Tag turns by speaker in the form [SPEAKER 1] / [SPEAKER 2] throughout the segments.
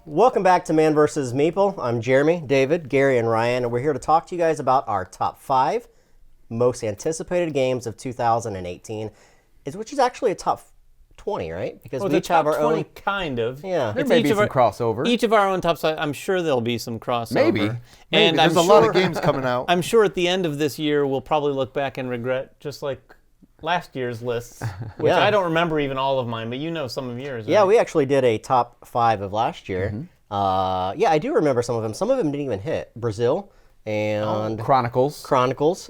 [SPEAKER 1] Welcome back to Man vs. Meeple. I'm Jeremy, David, Gary, and Ryan, and we're here to talk to you guys about our top 5 most anticipated games of 2018, which is actually a top 20, right?
[SPEAKER 2] Because we each have our 20 own. Kind of.
[SPEAKER 1] Yeah.
[SPEAKER 3] There may be some crossover.
[SPEAKER 2] Each of our own top 5. I'm sure there'll be some crossover.
[SPEAKER 3] Maybe.
[SPEAKER 2] And
[SPEAKER 4] there's a lot of games coming out.
[SPEAKER 2] I'm sure at the end of this year we'll probably look back and regret, just like last year's lists, which I don't remember even all of mine, but you know some of yours.
[SPEAKER 1] Yeah,
[SPEAKER 2] right?
[SPEAKER 1] we actually did a top 5 of last year. Mm-hmm. Yeah, I do remember some of them. Some of them didn't even hit. Brazil and
[SPEAKER 3] Chronicles,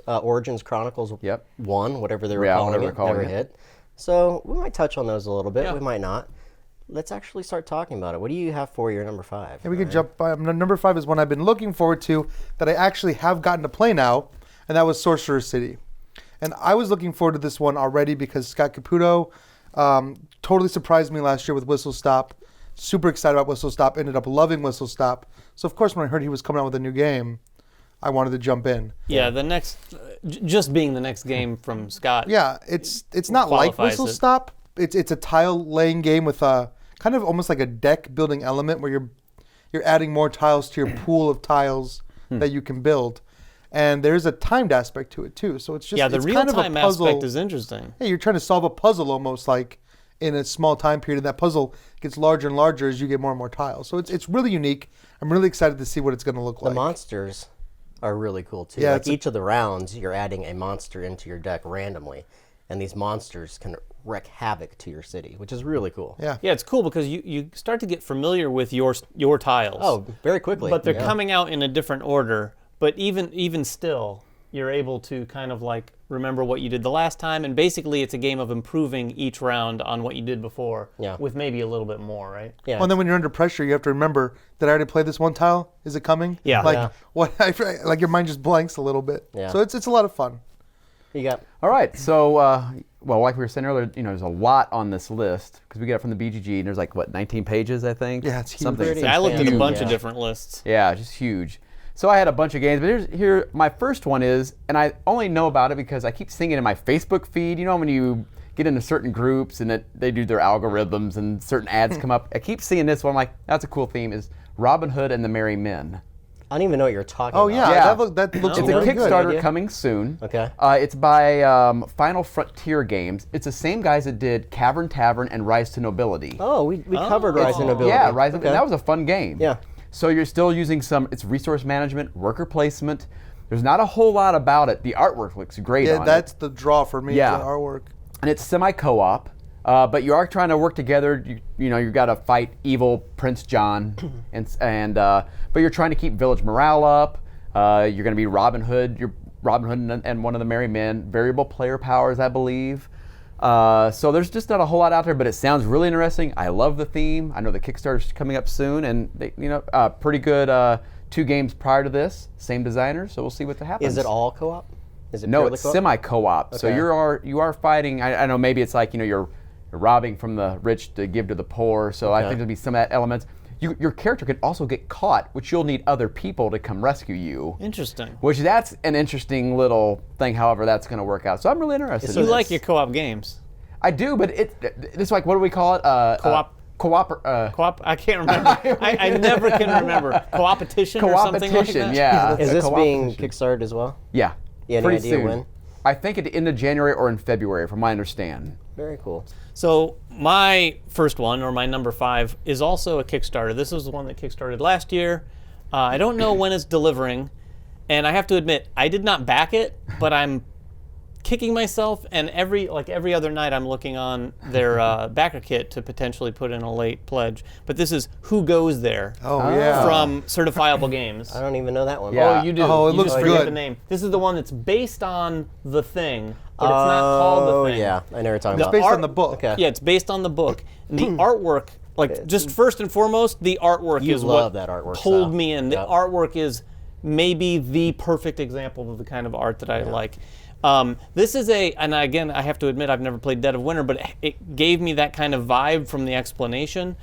[SPEAKER 1] Origins Chronicles 1, whatever they were calling it, never hit. So we might touch on those a little bit. Yeah. We might not. Let's actually start talking about it. What do you have for your number 5?
[SPEAKER 4] Yeah, we can jump by. Number 5 is one I've been looking forward to that I actually have gotten to play now, and that was Sorcerer City. And I was looking forward to this one already because Scott Caputo totally surprised me last year with Whistle Stop. Super excited about Whistle Stop. Ended up loving Whistle Stop. So, of course, when I heard he was coming out with a new game, I wanted to jump in.
[SPEAKER 2] Yeah, the next, just being the next game from Scott.
[SPEAKER 4] Yeah, it's not like Whistle Stop. It's a tile-laying game with a kind of almost like a deck-building element where you're adding more tiles to your pool of tiles that you can build. And there's a timed aspect to it too, so it's just
[SPEAKER 2] the real-time aspect is interesting.
[SPEAKER 4] Yeah, you're trying to solve a puzzle almost like in a small time period, and that puzzle gets larger and larger as you get more and more tiles. So it's really unique. I'm really excited to see what it's going to look like.
[SPEAKER 1] The monsters are really cool too.
[SPEAKER 4] Yeah,
[SPEAKER 1] like each of the rounds, you're adding a monster into your deck randomly, and these monsters can wreak havoc to your city, which is really cool.
[SPEAKER 4] Yeah,
[SPEAKER 2] it's cool because you start to get familiar with your tiles.
[SPEAKER 1] Oh, very quickly.
[SPEAKER 2] But they're coming out in a different order. But even still, you're able to kind of like remember what you did the last time, and basically it's a game of improving each round on what you did before, with maybe a little bit more, right?
[SPEAKER 1] Yeah.
[SPEAKER 4] Well, and then when you're under pressure, you have to remember, did I already play this one tile? Is it coming?
[SPEAKER 2] Yeah.
[SPEAKER 4] Like like your mind just blanks a little bit.
[SPEAKER 1] Yeah.
[SPEAKER 4] So it's a lot of fun.
[SPEAKER 1] You got.
[SPEAKER 3] All right, so well, like we were saying earlier, there's a lot on this list because we got it from the BGG, and there's like 19 pages, I think.
[SPEAKER 4] Yeah, it's huge.
[SPEAKER 3] Something.
[SPEAKER 2] I looked at a bunch of different lists.
[SPEAKER 3] Yeah, just huge. So I had a bunch of games, but here my first one is, and I only know about it because I keep seeing it in my Facebook feed. You know when you get into certain groups and they do their algorithms and certain ads come up. I keep seeing this one. I'm like, that's a cool theme. Is Robin Hood and the Merry Men.
[SPEAKER 1] I don't even know what you're talking
[SPEAKER 4] about.
[SPEAKER 3] Yeah.
[SPEAKER 4] That looks
[SPEAKER 3] It's
[SPEAKER 4] really
[SPEAKER 3] a Kickstarter
[SPEAKER 4] good.
[SPEAKER 3] coming soon.
[SPEAKER 1] Okay.
[SPEAKER 3] It's by Final Frontier Games. It's the same guys that did Cavern Tavern and Rise to Nobility.
[SPEAKER 1] Oh, we covered Rise to Nobility.
[SPEAKER 3] Yeah, Rise and that was a fun game.
[SPEAKER 1] Yeah.
[SPEAKER 3] So you're still using it's resource management, worker placement. There's not a whole lot about it. The artwork looks great on it.
[SPEAKER 4] Yeah, that's the draw for me, the artwork.
[SPEAKER 3] And it's semi-co-op, but you are trying to work together. You know, you've got to fight evil Prince John, but you're trying to keep village morale up. You're going to be Robin Hood. You're Robin Hood and one of the Merry Men. Variable player powers, I believe. So there's just not a whole lot out there, but it sounds really interesting. I love the theme. I know the Kickstarter's coming up soon, and they, pretty good 2 games prior to this, same designer. So we'll see what happens.
[SPEAKER 1] Is it all co-op? Is it
[SPEAKER 3] no? It's
[SPEAKER 1] co-op?
[SPEAKER 3] semi-co-op. Okay. So you are fighting. I know maybe it's like you're robbing from the rich to give to the poor. So I think there'll be some of that elements. Your character can also get caught, which you'll need other people to come rescue you.
[SPEAKER 2] Interesting.
[SPEAKER 3] Which that's an interesting little thing, however that's going to work out. So I'm really interested in
[SPEAKER 2] You like your co-op games.
[SPEAKER 3] I do, but it's like, what do we call it?
[SPEAKER 2] Co-op.
[SPEAKER 3] Co-op.
[SPEAKER 2] I can't remember. I never can remember. Co-opetition or something like that?
[SPEAKER 3] Yeah.
[SPEAKER 1] Is this being Kickstarted as well?
[SPEAKER 3] Yeah.
[SPEAKER 1] Any
[SPEAKER 3] pretty
[SPEAKER 1] idea
[SPEAKER 3] soon.
[SPEAKER 1] when?
[SPEAKER 3] I think at the end of January or in February, from my understand.
[SPEAKER 1] Very cool.
[SPEAKER 2] So my first one, or my number 5, is also a Kickstarter. This is the one that Kickstarted last year. I don't know when it's delivering, and I have to admit, I did not back it, but I'm kicking myself, and every other night I'm looking on their backer kit to potentially put in a late pledge. But this is Who Goes There from Certifiable Games.
[SPEAKER 1] I don't even know that one.
[SPEAKER 3] Yeah.
[SPEAKER 2] Oh, you do.
[SPEAKER 4] Oh, it
[SPEAKER 2] you
[SPEAKER 4] looks
[SPEAKER 2] just forget
[SPEAKER 4] good.
[SPEAKER 2] the name. This is the one that's based on The Thing, but it's not called The Thing.
[SPEAKER 1] Oh, yeah. I know you're talking
[SPEAKER 4] It's
[SPEAKER 1] about.
[SPEAKER 4] based on the book.
[SPEAKER 1] Okay.
[SPEAKER 2] Yeah, it's based on the book. And the artwork, just first and foremost, the artwork
[SPEAKER 1] You
[SPEAKER 2] is
[SPEAKER 1] love
[SPEAKER 2] what
[SPEAKER 1] that artwork
[SPEAKER 2] pulled
[SPEAKER 1] style.
[SPEAKER 2] me in. The artwork is maybe the perfect example of the kind of art that I like. This is and again, I have to admit, I've never played Dead of Winter, but it gave me that kind of vibe from the explanation.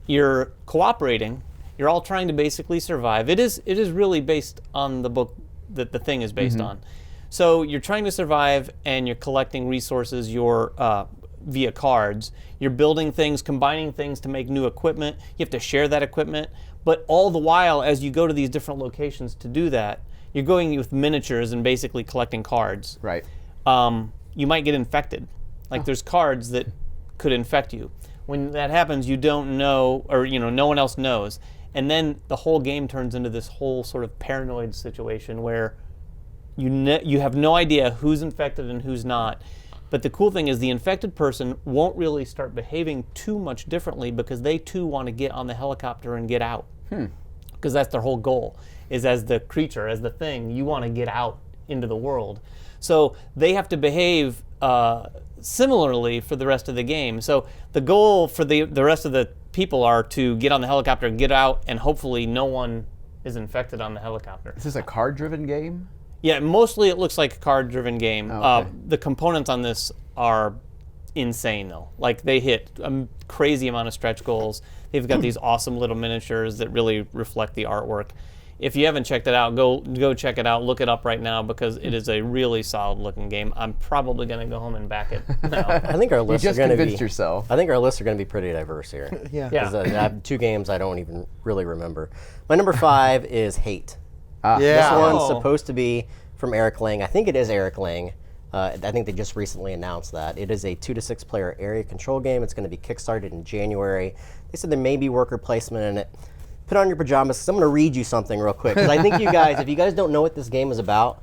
[SPEAKER 2] You're cooperating. You're all trying to basically survive. It is really based on the book that The Thing is based on. So you're trying to survive, and you're collecting resources. You're via cards. You're building things, combining things to make new equipment. You have to share that equipment. But all the while, as you go to these different locations to do that, you're going with miniatures and basically collecting cards.
[SPEAKER 3] Right.
[SPEAKER 2] You might get infected. Like there's cards that could infect you. When that happens, you don't know, or no one else knows. And then the whole game turns into this whole sort of paranoid situation where you have no idea who's infected and who's not. But the cool thing is the infected person won't really start behaving too much differently because they too want to get on the helicopter and get out. Because that's their whole goal, is as the creature, as the thing, you want to get out into the world. So they have to behave similarly for the rest of the game. So the goal for the rest of the people are to get on the helicopter, get out, and hopefully no one is infected on the helicopter.
[SPEAKER 3] Is this a card-driven game?
[SPEAKER 2] Yeah, mostly it looks like a card-driven game.
[SPEAKER 3] Oh, okay.
[SPEAKER 2] The components on this are insane, though. Like, they hit a crazy amount of stretch goals. They've got these awesome little miniatures that really reflect the artwork. If you haven't checked it out, go check it out. Look it up right now because it is a really solid-looking game. I'm probably going to go home and back it now.
[SPEAKER 1] I think our
[SPEAKER 3] You
[SPEAKER 1] lists are
[SPEAKER 3] just
[SPEAKER 1] going to be.
[SPEAKER 3] convinced yourself.
[SPEAKER 1] I think our lists are going to be pretty diverse here.
[SPEAKER 4] Yeah.
[SPEAKER 2] Yeah.
[SPEAKER 1] 'Cause, I have 2 games I don't even really remember. My number 5 is Hate.
[SPEAKER 4] Yeah.
[SPEAKER 1] This one's
[SPEAKER 2] Oh.
[SPEAKER 1] supposed to be from Eric Lang. I think it is Eric Lang. I think they just recently announced that. It is a 2 to 6 player area control game. It's going to be kickstarted in January. They said there may be worker placement in it. Put on your pajamas because I'm going to read you something real quick. Because I think you guys, if you guys don't know what this game is about,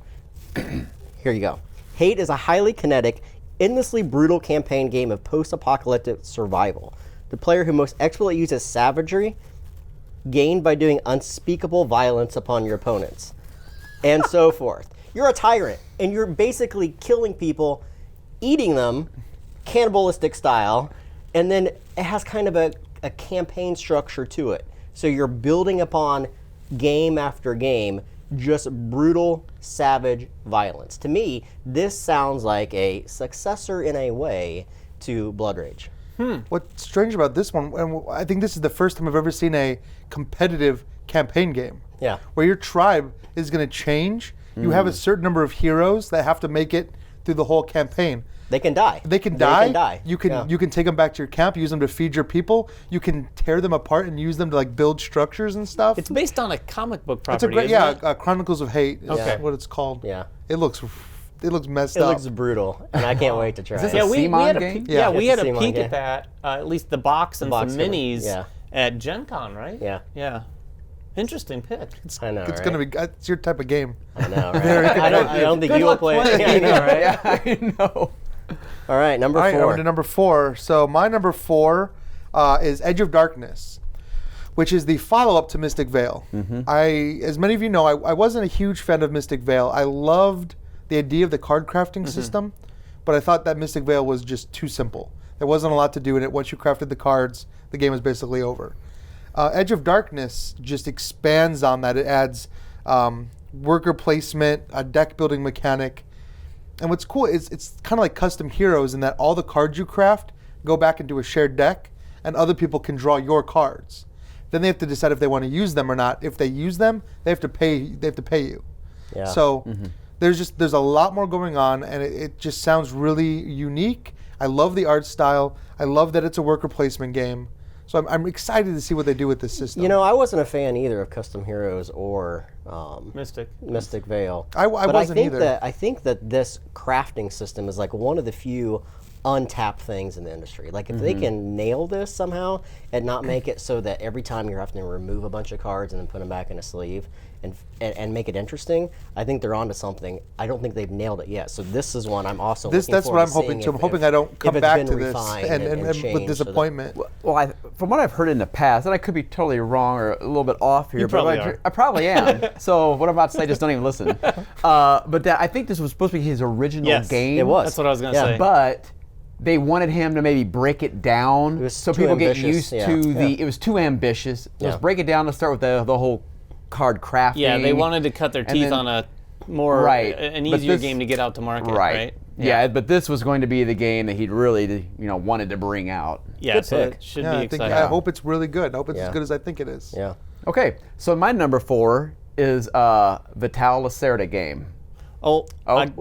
[SPEAKER 1] here you go. Hate is a highly kinetic, endlessly brutal campaign game of post-apocalyptic survival. The player who most expertly uses savagery, gained by doing unspeakable violence upon your opponents, and so forth. You're a tyrant, and you're basically killing people, eating them, cannibalistic style, and then it has kind of a campaign structure to it. So you're building upon game after game, just brutal, savage violence. To me, this sounds like a successor in a way to Blood Rage.
[SPEAKER 4] What's strange about this one, and I think this is the first time I've ever seen a competitive campaign game.
[SPEAKER 1] Yeah.
[SPEAKER 4] Where your tribe is going to change. You have a certain number of heroes that have to make it through the whole campaign.
[SPEAKER 1] They can die.
[SPEAKER 4] They can die.
[SPEAKER 1] Yeah.
[SPEAKER 4] You can take them back to your camp, use them to feed your people. You can tear them apart and use them to like build structures and stuff.
[SPEAKER 2] It's based on a comic book
[SPEAKER 4] It's a
[SPEAKER 2] property,
[SPEAKER 4] great,
[SPEAKER 2] isn't
[SPEAKER 4] yeah,
[SPEAKER 2] it?
[SPEAKER 4] Chronicles of Hate is
[SPEAKER 2] Okay.
[SPEAKER 4] what it's called.
[SPEAKER 1] Yeah.
[SPEAKER 4] It looks messed
[SPEAKER 1] It
[SPEAKER 4] up.
[SPEAKER 1] looks brutal, and I can't wait to try
[SPEAKER 3] this
[SPEAKER 1] it.
[SPEAKER 3] a
[SPEAKER 2] Yeah, we
[SPEAKER 3] CMON
[SPEAKER 2] had a
[SPEAKER 3] game?
[SPEAKER 2] yeah, we
[SPEAKER 1] It's
[SPEAKER 2] had
[SPEAKER 1] a
[SPEAKER 2] a
[SPEAKER 1] CMON
[SPEAKER 2] peek
[SPEAKER 1] game.
[SPEAKER 2] at that, at least the box and
[SPEAKER 1] box
[SPEAKER 2] some
[SPEAKER 1] cover,
[SPEAKER 2] minis
[SPEAKER 1] yeah.
[SPEAKER 2] at Gen Con, right?
[SPEAKER 1] Yeah.
[SPEAKER 2] Yeah. Interesting pick.
[SPEAKER 1] I know,
[SPEAKER 4] It's
[SPEAKER 1] right?
[SPEAKER 4] gonna be. It's your type of game.
[SPEAKER 1] I know, right? I don't think
[SPEAKER 3] Good
[SPEAKER 1] you will
[SPEAKER 3] luck
[SPEAKER 1] play it.
[SPEAKER 3] playing
[SPEAKER 1] Yeah, I know, right?
[SPEAKER 3] Yeah, I know.
[SPEAKER 1] All right, number
[SPEAKER 4] All right,
[SPEAKER 1] 4.
[SPEAKER 4] on to number 4. So my number 4 is Edge of Darkness, which is the follow-up to Mystic Vale. As many of you know, I wasn't a huge fan of Mystic Vale. I loved the idea of the card crafting system, but I thought that Mystic Vale was just too simple. There wasn't a lot to do in it. Once you crafted the cards, the game was basically over. Edge of Darkness just expands on that. It adds worker placement, a deck building mechanic. And what's cool is it's kind of like custom heroes in that all the cards you craft go back into a shared deck and other people can draw your cards. Then they have to decide if they want to use them or not. If they use them, they have to pay you.
[SPEAKER 1] Yeah.
[SPEAKER 4] So there's a lot more going on, and it just sounds really unique. I love the art style. I love that it's a worker placement game. So I'm excited to see what they do with this system.
[SPEAKER 1] You know, I wasn't a fan either of Custom Heroes or
[SPEAKER 2] Mystic.
[SPEAKER 1] Veil.
[SPEAKER 4] I
[SPEAKER 1] But
[SPEAKER 4] wasn't either.
[SPEAKER 1] I think that this crafting system is like one of the few untapped things in the industry. Like if they can nail this somehow and not make it so that every time you're having to remove a bunch of cards and then put them back in a sleeve and make it interesting, I think they're onto something. I don't think they've nailed it yet. So this is one I'm also looking
[SPEAKER 4] That's
[SPEAKER 1] forward
[SPEAKER 4] what I'm
[SPEAKER 1] to
[SPEAKER 4] hoping
[SPEAKER 1] seeing
[SPEAKER 4] to. I'm
[SPEAKER 1] if-
[SPEAKER 4] hoping I don't
[SPEAKER 1] if
[SPEAKER 4] come
[SPEAKER 1] it's
[SPEAKER 4] back
[SPEAKER 1] been
[SPEAKER 4] to this
[SPEAKER 1] refined
[SPEAKER 4] and
[SPEAKER 1] changed
[SPEAKER 4] with
[SPEAKER 1] so that-
[SPEAKER 4] disappointment.
[SPEAKER 3] Well, from what I've heard in the past, and I could be totally wrong or a little bit off here,
[SPEAKER 2] You probably
[SPEAKER 3] but
[SPEAKER 2] are.
[SPEAKER 3] I probably am. So what I'm about to say, just don't even listen. But I think this was supposed to be his original
[SPEAKER 2] Yes,
[SPEAKER 3] game.
[SPEAKER 1] it was.
[SPEAKER 2] That's what I was going to
[SPEAKER 1] Yeah.
[SPEAKER 2] say.
[SPEAKER 3] But they wanted him to maybe break it down
[SPEAKER 1] was
[SPEAKER 3] so
[SPEAKER 1] too
[SPEAKER 3] people get
[SPEAKER 1] ambitious,
[SPEAKER 3] used
[SPEAKER 1] yeah.
[SPEAKER 3] to the.
[SPEAKER 1] Yeah.
[SPEAKER 3] It was too ambitious.
[SPEAKER 1] Yeah.
[SPEAKER 3] Let's break it down. Let's start with the whole card crafting.
[SPEAKER 2] Yeah, they wanted to cut their
[SPEAKER 3] and
[SPEAKER 2] teeth
[SPEAKER 3] then-
[SPEAKER 2] on an
[SPEAKER 3] But
[SPEAKER 2] easier
[SPEAKER 3] this-
[SPEAKER 2] game to get out to market, right?
[SPEAKER 3] Yeah, but this was going to be the game that he'd really, wanted to bring out.
[SPEAKER 2] Yeah,
[SPEAKER 1] Good
[SPEAKER 2] so
[SPEAKER 1] pick.
[SPEAKER 2] it should
[SPEAKER 4] Yeah,
[SPEAKER 2] be
[SPEAKER 4] I think
[SPEAKER 2] exciting.
[SPEAKER 4] I hope it's really good. I hope it's
[SPEAKER 1] Yeah.
[SPEAKER 4] as good as I think it is.
[SPEAKER 1] Yeah.
[SPEAKER 3] Okay, so my number 4 is Vital Lacerda game.
[SPEAKER 2] Oh,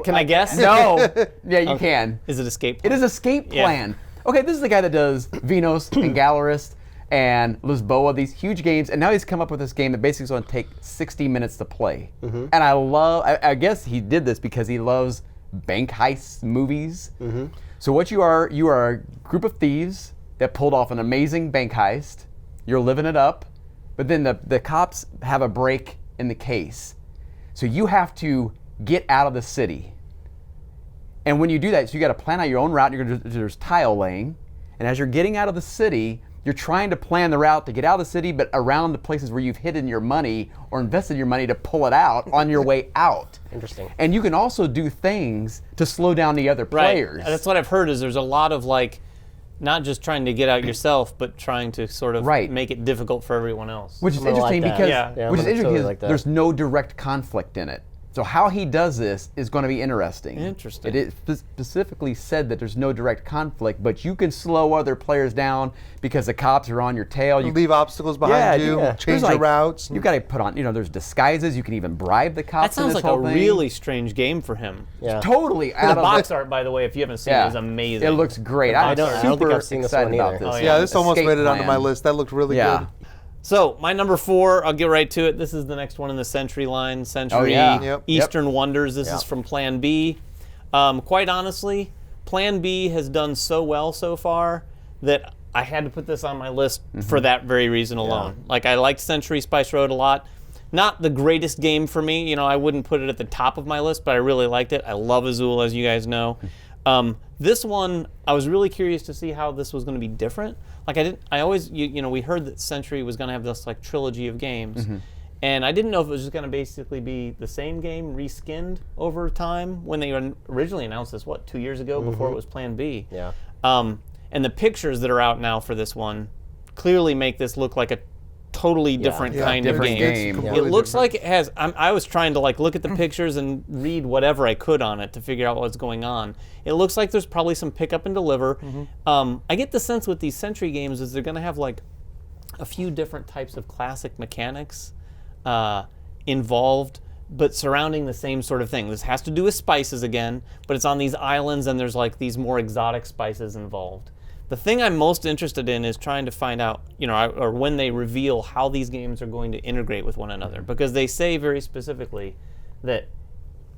[SPEAKER 2] can I guess?
[SPEAKER 3] No. Yeah, you can.
[SPEAKER 2] Is it Escape
[SPEAKER 3] It
[SPEAKER 2] Plan?
[SPEAKER 3] is Escape
[SPEAKER 2] Yeah.
[SPEAKER 3] Plan. okay, this is the guy that does Venus and Gallerist and Lisboa, these huge games, and now he's come up with this game that basically is going to take 60 minutes to play. And I guess he did this because he loves bank heist movies. So what you are a group of thieves that pulled off an amazing bank heist. You're living it up, but then the cops have a break in the case. So you have to get out of the city. And when you do that, so you got to plan out your own route. There's tile laying, and as you're getting out of the city, you're trying to plan the route to get out of the city, but around the places where you've hidden your money or invested your money to pull it out on your way out.
[SPEAKER 1] Interesting.
[SPEAKER 3] And you can also do things to slow down the other players.
[SPEAKER 2] Right. That's what I've heard is there's a lot of like, not just trying to get out yourself, but trying to sort of make it difficult for everyone else.
[SPEAKER 3] Which is
[SPEAKER 1] I'm gonna
[SPEAKER 3] interesting
[SPEAKER 1] like that.
[SPEAKER 3] because
[SPEAKER 1] Yeah,
[SPEAKER 3] which is
[SPEAKER 1] I'm
[SPEAKER 3] interesting
[SPEAKER 1] totally
[SPEAKER 3] because
[SPEAKER 1] like that.
[SPEAKER 3] there's no direct conflict in it. So how he does this is going to be interesting.
[SPEAKER 2] Interesting.
[SPEAKER 3] It specifically said that there's no direct conflict, but you can slow other players down because the cops are on your tail. You
[SPEAKER 4] leave obstacles behind you, change your routes.
[SPEAKER 3] You got to put on, there's disguises. You can even bribe the cops.
[SPEAKER 2] That sounds like a really strange game for him.
[SPEAKER 1] Yeah.
[SPEAKER 3] Totally out
[SPEAKER 2] The
[SPEAKER 3] of
[SPEAKER 2] box art, by the way, if you haven't seen it, is amazing.
[SPEAKER 3] It looks great.
[SPEAKER 1] I
[SPEAKER 3] I'm
[SPEAKER 1] don't think
[SPEAKER 3] super
[SPEAKER 1] I've seen this
[SPEAKER 3] excited
[SPEAKER 1] one
[SPEAKER 3] about
[SPEAKER 1] either.
[SPEAKER 3] this.
[SPEAKER 2] Oh,
[SPEAKER 4] Yeah, this almost
[SPEAKER 3] Escape
[SPEAKER 4] made it onto
[SPEAKER 3] plan.
[SPEAKER 4] my list. That looked really good.
[SPEAKER 2] So my number 4, I'll get right to it. This is the next one in the Century line. Century
[SPEAKER 3] Yep.
[SPEAKER 2] Eastern Wonders. This is from Plan B. Quite honestly, Plan B has done so well so far that I had to put this on my list for that very reason alone. Like, I liked Century Spice Road a lot. Not the greatest game for me. I wouldn't put it at the top of my list, but I really liked it. I love Azul, as you guys know. This one, I was really curious to see how this was going to be different. Like, we heard that Century was going to have this like trilogy of games, and I didn't know if it was just going to basically be the same game reskinned over time when they originally announced this, 2 years ago before it was Plan B.
[SPEAKER 1] Yeah.
[SPEAKER 2] And the pictures that are out now for this one clearly make this look like a totally different kind of
[SPEAKER 3] different
[SPEAKER 2] game.
[SPEAKER 3] game.
[SPEAKER 2] It looks like it has. I was trying to like look at the pictures and read whatever I could on it to figure out what's going on. It looks like there's probably some pick up and deliver. I get the sense with these Century games is they're going to have like a few different types of classic mechanics involved, but surrounding the same sort of thing. This has to do with spices again, but it's on these islands and there's like these more exotic spices involved. The thing I'm most interested in is trying to find out, or when they reveal how these games are going to integrate with one another, because they say very specifically that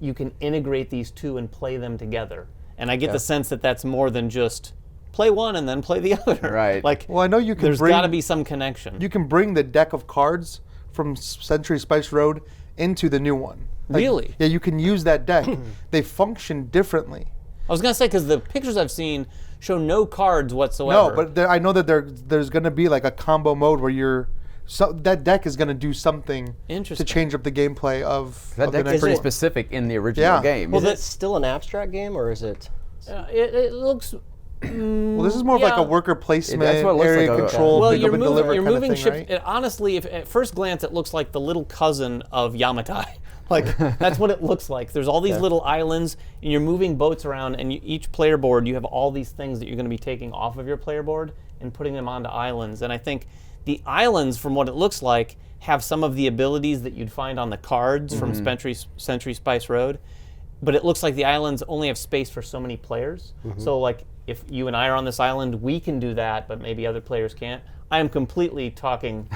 [SPEAKER 2] you can integrate these two and play them together. And I get the sense that that's more than just play one and then play the other.
[SPEAKER 3] Right.
[SPEAKER 2] Like,
[SPEAKER 4] Well, I know you can
[SPEAKER 2] there's
[SPEAKER 4] bring-
[SPEAKER 2] got to be some connection.
[SPEAKER 4] You can bring the deck of cards from Century Spice Road into the new one.
[SPEAKER 2] Really?
[SPEAKER 4] Yeah, you can use that deck. They function differently.
[SPEAKER 2] I was going to say, because the pictures I've seen show no cards whatsoever.
[SPEAKER 4] No, but I know that there's going to be like a combo mode where that deck is going to do something to
[SPEAKER 2] Interesting.
[SPEAKER 4] change up the gameplay of
[SPEAKER 3] That
[SPEAKER 4] the
[SPEAKER 3] deck is
[SPEAKER 4] next
[SPEAKER 3] pretty
[SPEAKER 4] one.
[SPEAKER 3] specific in the original
[SPEAKER 4] Yeah.
[SPEAKER 3] game.
[SPEAKER 1] Is it still an abstract game, or is it?
[SPEAKER 2] It looks...
[SPEAKER 4] Well, this is more of like a worker placement,
[SPEAKER 3] That's what it looks
[SPEAKER 4] area
[SPEAKER 3] like,
[SPEAKER 4] control,
[SPEAKER 2] Well,
[SPEAKER 4] pick
[SPEAKER 2] you're
[SPEAKER 4] up and deliver
[SPEAKER 2] moving
[SPEAKER 4] kind of thing,
[SPEAKER 2] ships.
[SPEAKER 4] right?
[SPEAKER 2] Honestly, if at first glance it looks like the little cousin of Yamatai. Like, that's what it looks like. There's all these little islands, and you're moving boats around, and each player board, you have all these things that you're going to be taking off of your player board and putting them onto islands. And I think the islands, from what it looks like, have some of the abilities that you'd find on the cards from Century Spice Road. But it looks like the islands only have space for so many players. So, like, if you and I are on this island, we can do that, but maybe other players can't. I am completely talking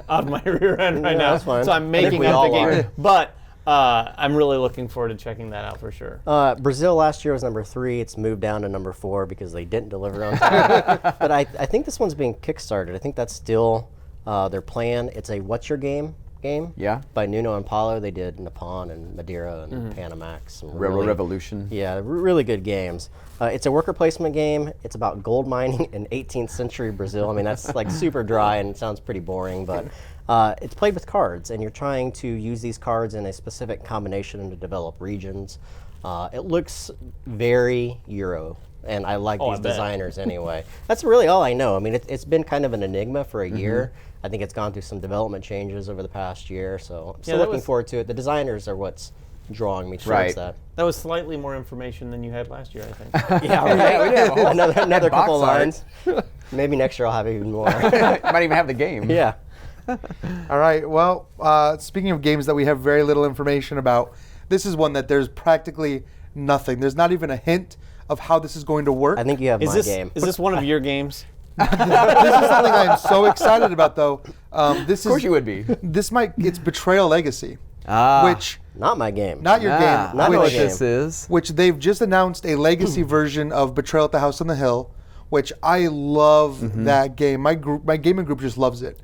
[SPEAKER 2] out of my rear end right now,
[SPEAKER 1] that's fine.
[SPEAKER 2] so I'm
[SPEAKER 1] I think
[SPEAKER 2] making
[SPEAKER 1] we
[SPEAKER 2] up the
[SPEAKER 1] all
[SPEAKER 2] game.
[SPEAKER 1] are.
[SPEAKER 2] But I'm really looking forward to checking that out for sure.
[SPEAKER 1] Brazil last year was number 3. It's moved down to number 4 because they didn't deliver on time. But I think this one's being kickstarted. I think that's still their plan. It's a What's Your Game game.
[SPEAKER 3] Yeah.
[SPEAKER 1] By Nuno and Paulo. They did Nippon and Madeira and Panamax. Some
[SPEAKER 3] Railroad Revolution.
[SPEAKER 1] Yeah, really good games. It's a worker placement game. It's about gold mining in 18th century Brazil. I mean, that's like super dry and it sounds pretty boring, but it's played with cards, and you're trying to use these cards in a specific combination to develop regions. It looks very Euro, and I like these
[SPEAKER 2] I bet.
[SPEAKER 1] designers anyway. That's really all I know. I mean, it's been kind of an enigma for a year. I think it's gone through some development changes over the past year, so I'm still
[SPEAKER 2] that
[SPEAKER 1] looking
[SPEAKER 2] was-
[SPEAKER 1] forward to it. The designers are what's drawing me towards
[SPEAKER 3] Right.
[SPEAKER 1] that.
[SPEAKER 2] That was slightly more information than you had last year, I think.
[SPEAKER 1] Yeah, right.
[SPEAKER 3] we did have a whole
[SPEAKER 1] another
[SPEAKER 3] box
[SPEAKER 1] couple
[SPEAKER 3] art.
[SPEAKER 1] lines. Maybe next year I'll have even more.
[SPEAKER 3] Might even have the game.
[SPEAKER 1] Yeah.
[SPEAKER 4] All right. Well, speaking of games that we have very little information about, this is one that there's practically nothing. There's not even a hint of how this is going to work.
[SPEAKER 1] I think you have
[SPEAKER 2] Is
[SPEAKER 1] my
[SPEAKER 2] this
[SPEAKER 1] game.
[SPEAKER 2] is this one of your games?
[SPEAKER 4] This is something I am so excited about, though. This
[SPEAKER 3] Of course you would be.
[SPEAKER 4] It's Betrayal Legacy, which
[SPEAKER 1] Not my game.
[SPEAKER 4] not your game,
[SPEAKER 1] Not
[SPEAKER 3] I know
[SPEAKER 1] my
[SPEAKER 3] what
[SPEAKER 1] game.
[SPEAKER 3] this is.
[SPEAKER 4] which they've just announced a legacy version of Betrayal at the House on the Hill, which I love that game. My gaming group just loves it.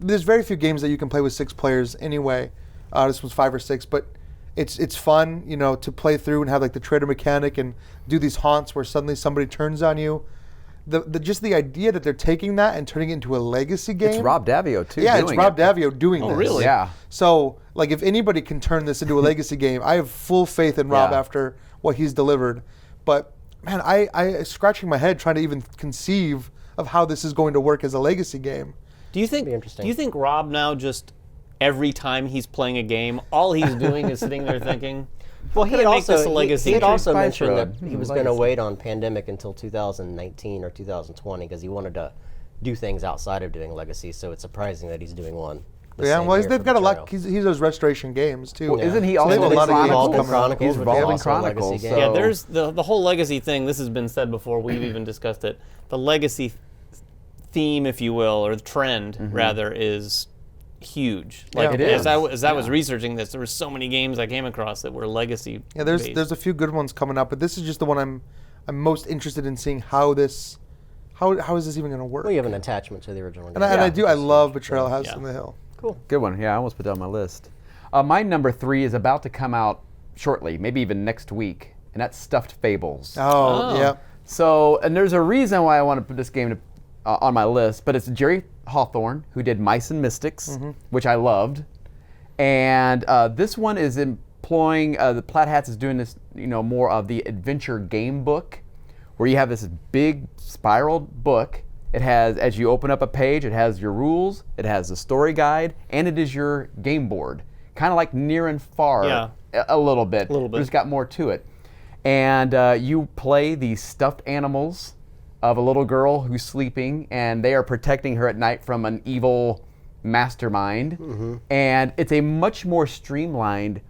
[SPEAKER 4] There's very few games that you can play with 6 players anyway. This was 5 or 6, but it's fun, to play through and have like the trader mechanic and do these haunts where suddenly somebody turns on you. Just the idea that they're taking that and turning it into a legacy game.
[SPEAKER 3] It's Rob Davio too.
[SPEAKER 4] Yeah, it's
[SPEAKER 3] doing
[SPEAKER 4] Rob
[SPEAKER 3] it.
[SPEAKER 4] Davio doing this.
[SPEAKER 2] really?
[SPEAKER 3] Yeah.
[SPEAKER 4] So, like, if anybody can turn this into a legacy game, I have full faith in Rob
[SPEAKER 3] Yeah.
[SPEAKER 4] after what he's delivered. But, man, I scratching my head trying to even conceive of how this is going to work as a legacy game.
[SPEAKER 2] Do you think?
[SPEAKER 1] Be interesting.
[SPEAKER 2] Do you think Rob now just every time he's playing a game, all he's doing is sitting there thinking,
[SPEAKER 1] Well,
[SPEAKER 2] "How can I make this a
[SPEAKER 1] he
[SPEAKER 2] legacy?"
[SPEAKER 1] had also
[SPEAKER 3] Spice
[SPEAKER 1] mentioned
[SPEAKER 3] Road.
[SPEAKER 1] that he was going to wait on Pandemic until 2019 or 2020 because he wanted to do things outside of doing Legacy. So it's surprising that he's doing one. the
[SPEAKER 4] Yeah,
[SPEAKER 1] same
[SPEAKER 4] well,
[SPEAKER 1] year
[SPEAKER 4] they've
[SPEAKER 1] for
[SPEAKER 4] got a lot.
[SPEAKER 1] Betrayal.
[SPEAKER 4] He does restoration games, too.
[SPEAKER 3] Well, isn't he
[SPEAKER 4] So they
[SPEAKER 3] also
[SPEAKER 4] have a
[SPEAKER 3] the
[SPEAKER 4] lot of games
[SPEAKER 1] Evolving
[SPEAKER 3] Chronicles?
[SPEAKER 1] Chronicles,
[SPEAKER 3] He's
[SPEAKER 1] which is
[SPEAKER 3] Evolving
[SPEAKER 1] also a legacy
[SPEAKER 3] Chronicles.
[SPEAKER 1] game.
[SPEAKER 3] So
[SPEAKER 2] Yeah, there's the whole legacy thing. This has been said before. We've even discussed it. The legacy theme, if you will, or the trend rather, is huge. Like
[SPEAKER 4] It
[SPEAKER 3] is.
[SPEAKER 2] as I was researching this, there were so many games I came across that were legacy.
[SPEAKER 4] Yeah, there's
[SPEAKER 2] based.
[SPEAKER 4] a few good ones coming up, but this is just the one I'm most interested in seeing how is this even going to work?
[SPEAKER 1] Well, you have an attachment to the original game.
[SPEAKER 4] And I love Betrayal House
[SPEAKER 2] Yeah.
[SPEAKER 4] on the Hill.
[SPEAKER 1] Cool.
[SPEAKER 3] good one. Yeah, I almost put that on my list. My number 3 is about to come out shortly, maybe even next week, and that's Stuffed Fables.
[SPEAKER 2] Oh.
[SPEAKER 4] Yeah.
[SPEAKER 3] So, and there's a reason why I want to put this game on my list, but it's Jerry Hawthorne, who did Mice and Mystics, which I loved. And this one is employing, the Plaid Hats is doing this, more of the adventure game book, where you have this big spiraled book. It has, as you open up a page, it has your rules, it has the story guide, and it is your game board. Kind of like Near and Far,
[SPEAKER 2] Yeah.
[SPEAKER 3] a little bit.
[SPEAKER 2] A little bit.
[SPEAKER 3] But it's got more to it. And you play these stuffed animals of a little girl who's sleeping, and they are protecting her at night from an evil mastermind. And it's a much more streamlined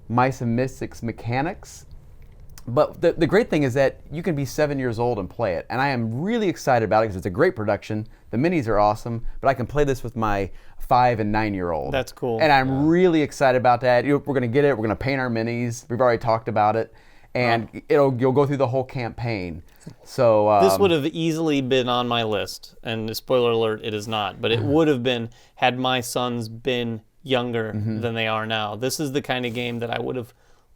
[SPEAKER 3] Mice and Mystics mechanics. But the great thing is that you can be 7 years old and play it. And I am really excited about it because it's a great production. The minis are awesome, but I can play this with my 5 and 9-year-old.
[SPEAKER 2] That's cool.
[SPEAKER 3] And I'm really excited about that. We're going to get it. We're going to paint our minis. We've already talked about it. And you'll go through the whole campaign. So
[SPEAKER 2] This would have easily been on my list, and spoiler alert, it is not. But it would have been had my sons been younger than they are now. This is the kind of game that I would have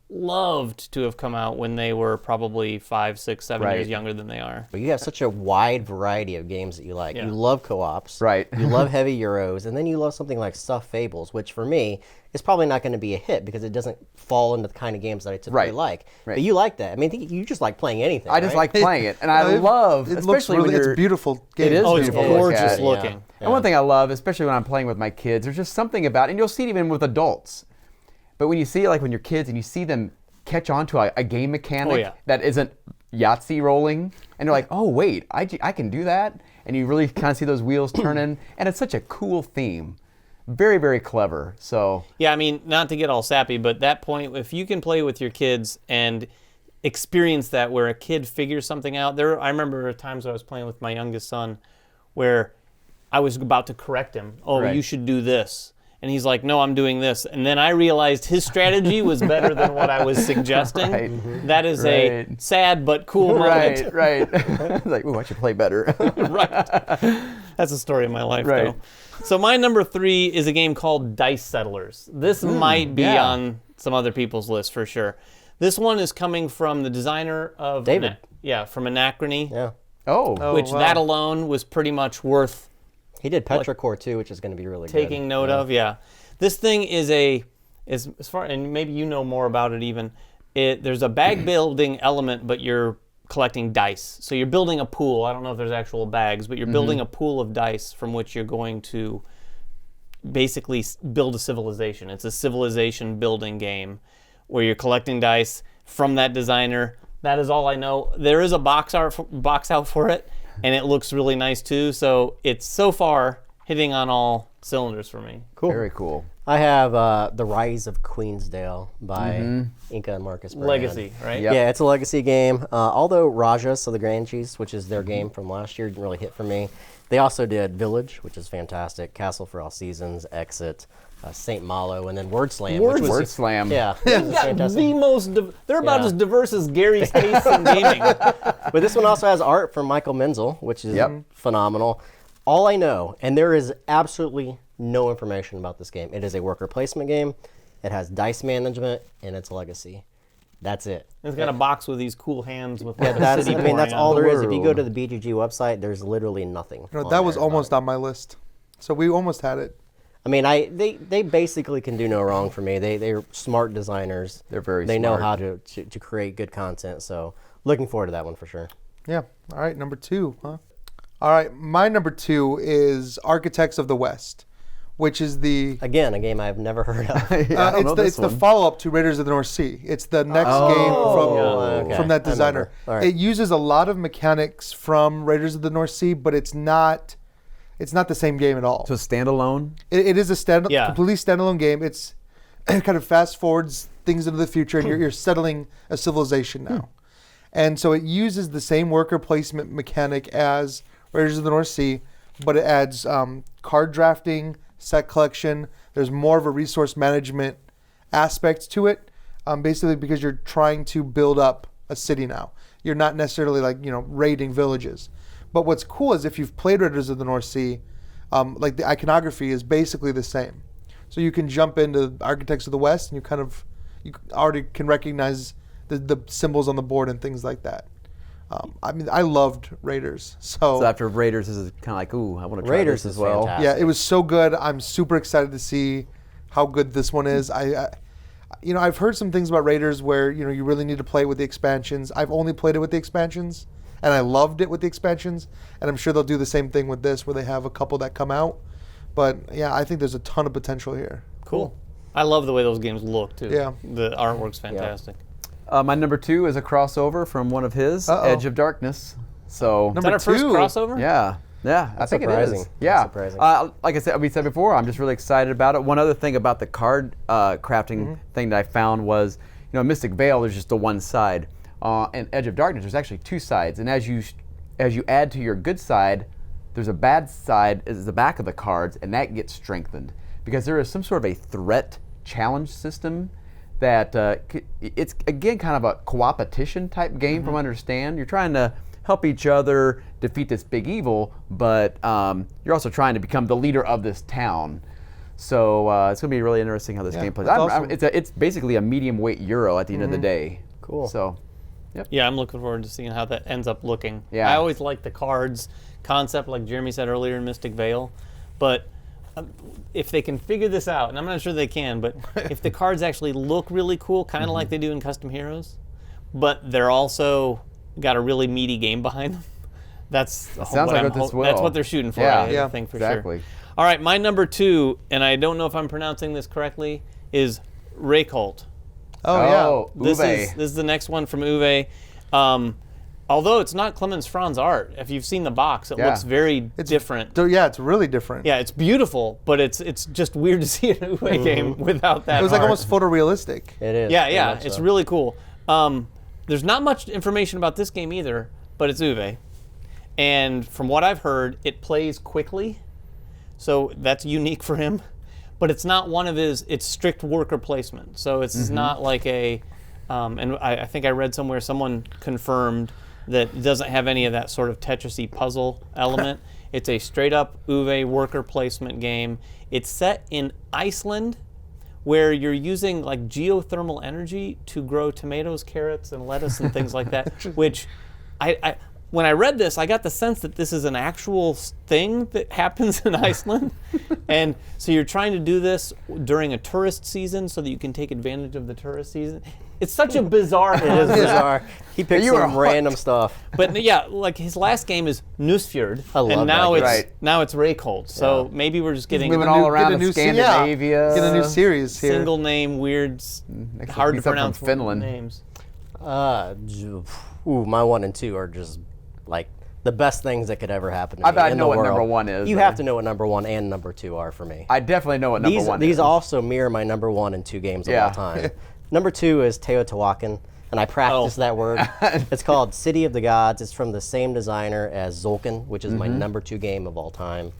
[SPEAKER 2] loved to have come out when they were probably 5, 6, 7 years
[SPEAKER 3] Right.
[SPEAKER 2] younger than they are.
[SPEAKER 1] But you have such a wide variety of games that you like.
[SPEAKER 2] Yeah.
[SPEAKER 1] You love co-ops.
[SPEAKER 3] Right.
[SPEAKER 1] You love heavy Euros. And then you love something like Stuffed Fables, which for me is probably not going to be a hit because it doesn't fall into the kind of games that I typically
[SPEAKER 3] Right.
[SPEAKER 1] like.
[SPEAKER 3] Right.
[SPEAKER 1] But you like that. I mean, you just like playing anything,
[SPEAKER 3] I just
[SPEAKER 1] right?
[SPEAKER 3] like playing it. And I love,
[SPEAKER 4] It looks
[SPEAKER 3] especially when
[SPEAKER 4] really.
[SPEAKER 3] you're...
[SPEAKER 4] It's a beautiful game.
[SPEAKER 3] It is
[SPEAKER 2] Oh, it's
[SPEAKER 3] beautiful to look
[SPEAKER 2] gorgeous
[SPEAKER 3] at.
[SPEAKER 2] looking.
[SPEAKER 3] And one thing I love, especially when I'm playing with my kids, there's just something about, and you'll see it even with adults, but when you see it like when you're kids and you see them catch on to a game mechanic that isn't Yahtzee rolling, and they're like, oh wait, I can do that, and you really kind of see those wheels turning, and it's such a cool theme. Very, very clever. So
[SPEAKER 2] Yeah, I mean, not to get all sappy, but that point, if you can play with your kids and experience that where a kid figures something out. I remember times I was playing with my youngest son where I was about to correct him. Oh,
[SPEAKER 3] Right.
[SPEAKER 2] you should do this. And he's like, no, I'm doing this. And then I realized his strategy was better than what I was suggesting.
[SPEAKER 3] Right.
[SPEAKER 2] That is a
[SPEAKER 3] Right.
[SPEAKER 2] sad but cool moment.
[SPEAKER 3] right. Like, ooh, I should play better.
[SPEAKER 2] Right. That's the story of my life,
[SPEAKER 3] Right.
[SPEAKER 2] though. So my number 3 is a game called Dice Settlers. This might be
[SPEAKER 3] yeah.
[SPEAKER 2] on some other people's list for sure. This one is coming from the designer of
[SPEAKER 1] David.
[SPEAKER 2] from Anachrony,
[SPEAKER 1] Yeah.
[SPEAKER 3] Oh,
[SPEAKER 2] which
[SPEAKER 4] wow.
[SPEAKER 2] that alone was pretty much worth
[SPEAKER 1] He did Petrichor too, which is going to be really
[SPEAKER 2] taking
[SPEAKER 1] good.
[SPEAKER 2] note of. Yeah, this thing is as far, and maybe you know more about it even. There's a bag building element, but you're collecting dice. So you're building a pool. I don't know if there's actual bags, but you're building a pool of dice from which you're going to basically build a civilization. It's a civilization building game where you're collecting dice from that designer. That is all I know. There is a box out for it, and it looks really nice too. So it's so far hitting on all cylinders for me.
[SPEAKER 1] Cool.
[SPEAKER 3] very cool.
[SPEAKER 1] I have The Rise of Queensdale by Inca and Marcus Brand.
[SPEAKER 2] Legacy, right?
[SPEAKER 3] Yep.
[SPEAKER 1] Yeah, it's a legacy game. Although Raja, so the Grand Chiefs, which is their game from last year, didn't really hit for me. They also did Village, which is fantastic, Castle for All Seasons, Exit, St. Malo, and then Word Slam. Which was,
[SPEAKER 3] Word Slam.
[SPEAKER 1] Yeah.
[SPEAKER 2] They've got the most. They're about as diverse as Gary's tastes in gaming.
[SPEAKER 1] But this one also has art from Michael Menzel, which is phenomenal. All I know, and there is absolutely no information about this game. It is a worker placement game. It has dice management, and it's legacy. That's it.
[SPEAKER 2] It's got a box with these cool hands with
[SPEAKER 1] Yeah,
[SPEAKER 2] the
[SPEAKER 1] that's,
[SPEAKER 2] city
[SPEAKER 1] I mean, that's
[SPEAKER 2] pouring
[SPEAKER 1] all
[SPEAKER 2] out.
[SPEAKER 1] there is. If you go to the BGG website, there's literally nothing.
[SPEAKER 4] You know,
[SPEAKER 1] on
[SPEAKER 4] that was
[SPEAKER 1] there about
[SPEAKER 4] almost
[SPEAKER 1] it.
[SPEAKER 4] on my list. So we almost had it.
[SPEAKER 1] I mean, they basically can do no wrong for me. They're smart designers.
[SPEAKER 3] They're very
[SPEAKER 1] They know
[SPEAKER 3] smart.
[SPEAKER 1] how to create good content. So looking forward to that one for sure.
[SPEAKER 4] Yeah. All right, number 2, huh? All right, my number 2 is Architects of the West, which is the
[SPEAKER 1] Again, a game I've never heard of.
[SPEAKER 4] it's the follow-up to Raiders of the North Sea. It's the next game
[SPEAKER 1] okay.
[SPEAKER 4] from that
[SPEAKER 1] I
[SPEAKER 4] designer.
[SPEAKER 1] remember. All right.
[SPEAKER 4] It uses a lot of mechanics from Raiders of the North Sea, but it's not the same game at all.
[SPEAKER 3] So standalone.
[SPEAKER 4] It is a
[SPEAKER 2] Yeah.
[SPEAKER 4] completely standalone game. It's it kind of fast forwards things into the future, and you're settling a civilization now. And so it uses the same worker placement mechanic as Raiders of the North Sea, but it adds card drafting, set collection. There's more of a resource management aspect to it, basically because you're trying to build up a city now. You're not necessarily raiding villages. But what's cool is if you've played Raiders of the North Sea, like the iconography is basically the same. So you can jump into Architects of the West and you already can recognize the symbols on the board and things like that. I mean, I loved Raiders. So
[SPEAKER 3] After Raiders, this is kind of like, ooh, I want to try
[SPEAKER 1] Raiders
[SPEAKER 3] this
[SPEAKER 1] is
[SPEAKER 3] as well.
[SPEAKER 1] fantastic.
[SPEAKER 4] yeah, it was so good. I'm super excited to see how good this one is. I've heard some things about Raiders where you really need to play with the expansions. I've only played it with the expansions, and I loved it with the expansions. And I'm sure they'll do the same thing with this, where they have a couple that come out. But yeah, I think there's a ton of potential here.
[SPEAKER 2] Cool. I love the way those games look too.
[SPEAKER 4] Yeah.
[SPEAKER 2] The artwork's fantastic.
[SPEAKER 3] My number 2 is a crossover from one of his,
[SPEAKER 4] Uh-oh.
[SPEAKER 3] Edge of Darkness. So
[SPEAKER 2] Is
[SPEAKER 4] Number
[SPEAKER 2] that our first
[SPEAKER 4] 2.
[SPEAKER 2] crossover?
[SPEAKER 3] yeah, I think it
[SPEAKER 1] surprising.
[SPEAKER 3] is.
[SPEAKER 1] That's
[SPEAKER 3] Yeah,
[SPEAKER 1] surprising.
[SPEAKER 3] like we said before, I'm just really excited about it. One other thing about the card crafting thing that I found was, Mystic Veil, there's just the one side. And Edge of Darkness, there's actually 2 sides. And as you add to your good side, there's a bad side is the back of the cards, and that gets strengthened because there is some sort of a threat challenge system that it's again kind of a co-opetition type game from what I understand. You're trying to help each other defeat this big evil, but you're also trying to become the leader of this town. So it's going to be really interesting how this game plays.
[SPEAKER 4] that's awesome.
[SPEAKER 3] It's basically a medium weight Euro at the end of the day.
[SPEAKER 1] Cool.
[SPEAKER 3] So
[SPEAKER 2] Yeah, I'm looking forward to seeing how that ends up looking.
[SPEAKER 3] Yeah.
[SPEAKER 2] I always like the cards concept, like Jeremy said earlier in Mystic Veil, but if they can figure this out, and I'm not sure they can, but if the cards actually look really cool, kind of like they do in Custom Heroes, but they're also got a really meaty game behind them, that's
[SPEAKER 3] sounds like what this will.
[SPEAKER 2] That's what they're shooting for.
[SPEAKER 3] Yeah.
[SPEAKER 2] I think for
[SPEAKER 3] exactly.
[SPEAKER 2] sure. All right, my number 2, and I don't know if I'm pronouncing this correctly, is Reykholt.
[SPEAKER 4] Oh, yeah.
[SPEAKER 2] This is the next one from Uwe. Although it's not Clemens Franz art, if you've seen the box, it
[SPEAKER 3] Yeah.
[SPEAKER 2] looks very different.
[SPEAKER 4] Yeah, it's really different.
[SPEAKER 2] Yeah, it's beautiful, but it's just weird to see an Uwe game without that.
[SPEAKER 4] It was like
[SPEAKER 2] art.
[SPEAKER 4] almost photorealistic.
[SPEAKER 1] It is.
[SPEAKER 2] Yeah,
[SPEAKER 1] very
[SPEAKER 2] yeah,
[SPEAKER 1] much
[SPEAKER 2] it's
[SPEAKER 1] so.
[SPEAKER 2] really cool. There's not much information about this game either, but it's Uwe, and from what I've heard, it plays quickly, so that's unique for him. But it's not one of his. It's strict worker placement, so it's not like a. And I think I read somewhere someone confirmed that it doesn't have any of that sort of Tetris-y puzzle element. It's a straight-up Uwe worker placement game. It's set in Iceland, where you're using like geothermal energy to grow tomatoes, carrots, and lettuce and things like that. Which, when I read this, I got the sense that this is an actual thing that happens in Iceland. And so you're trying to do this during a tourist season so that you can take advantage of the tourist season. It's such a bizarre
[SPEAKER 1] It is
[SPEAKER 2] concept.
[SPEAKER 1] bizarre. He picked
[SPEAKER 3] You are
[SPEAKER 1] some
[SPEAKER 3] hooked.
[SPEAKER 1] random stuff.
[SPEAKER 2] But yeah, like his last game is Nusfjord,
[SPEAKER 1] I love
[SPEAKER 2] and now
[SPEAKER 1] that
[SPEAKER 2] it's
[SPEAKER 1] game.
[SPEAKER 3] Right.
[SPEAKER 2] now it's Reykholt. So
[SPEAKER 1] Yeah.
[SPEAKER 2] maybe we're just getting
[SPEAKER 3] moving
[SPEAKER 4] Get a
[SPEAKER 3] all
[SPEAKER 4] new-
[SPEAKER 3] around
[SPEAKER 4] get a new se-
[SPEAKER 3] Scandinavia.
[SPEAKER 4] Get a new series here.
[SPEAKER 2] single name, weird,
[SPEAKER 3] Next
[SPEAKER 2] hard
[SPEAKER 3] will
[SPEAKER 2] to
[SPEAKER 3] be something
[SPEAKER 2] pronounce
[SPEAKER 3] from Finland.
[SPEAKER 2] names.
[SPEAKER 1] My 1 and 2 are just like the best things that could ever happen to
[SPEAKER 3] I
[SPEAKER 1] me
[SPEAKER 3] bet I
[SPEAKER 1] in
[SPEAKER 3] know
[SPEAKER 1] the
[SPEAKER 3] what
[SPEAKER 1] world.
[SPEAKER 3] number 1 is,
[SPEAKER 1] You
[SPEAKER 3] though.
[SPEAKER 1] have to know what number 1 and number 2 are for me.
[SPEAKER 3] I definitely know what number 1 is.
[SPEAKER 1] These also mirror my number 1 and 2 games of
[SPEAKER 3] Yeah.
[SPEAKER 1] all time. Number 2 is Teotihuacan, and I practice that word. It's called City of the Gods. It's from the same designer as Tzolk'in, which is my number 2 game of all time.